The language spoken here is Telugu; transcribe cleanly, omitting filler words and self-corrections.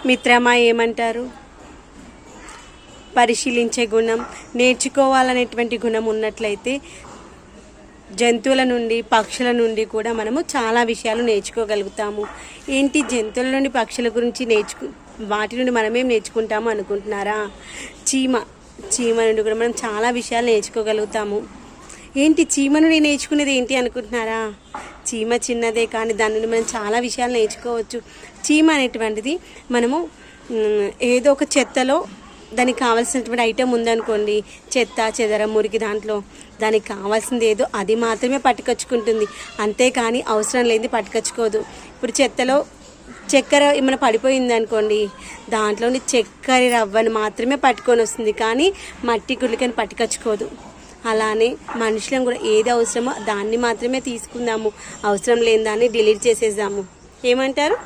మిత్రమా ఏమంటారు? పరిశీలించే గుణం, నేర్చుకోవాలనేటువంటి గుణం ఉన్నట్లయితే జంతువుల నుండి పక్షుల నుండి కూడా మనము చాలా విషయాలు నేర్చుకోగలుగుతాము. ఏంటి జంతువుల నుండి పక్షుల గురించి వాటి నుండి మనమేం నేర్చుకుంటాము అనుకుంటున్నారా? చీమ నుండి కూడా మనం చాలా విషయాలు నేర్చుకోగలుగుతాము. ఏంటి చీమ నుండి నేర్చుకునేది ఏంటి అనుకుంటున్నారా? చీమ చిన్నదే కానీ దాని నుండి మనం చాలా విషయాలు నేర్చుకోవచ్చు. చీమ అనేటువంటిది మనము ఏదో ఒక చెత్తలో దానికి కావాల్సినటువంటి ఐటెం ఉందనుకోండి, చెత్త చెదరం మురికి, దాంట్లో దానికి కావాల్సింది ఏదో అది మాత్రమే పట్టుకొచ్చుకుంటుంది, అంతేకాని అవసరం లేనిది పట్టుకొచ్చుకోదు. ఇప్పుడు చెత్తలో చక్కెర ఏమైనా పడిపోయింది అనుకోండి, దాంట్లోని చక్కెర రవ్వని మాత్రమే పట్టుకొని వస్తుంది, కానీ మట్టి గుళ్ళకని పట్టుకొచ్చుకోదు. అలానే మనుషులను కూడా ఏది అవసరమో దాన్ని మాత్రమే తీసుకుందాము, అవసరం లేని దాన్ని డిలీట్ చేసేద్దాము. ఏమంటారు?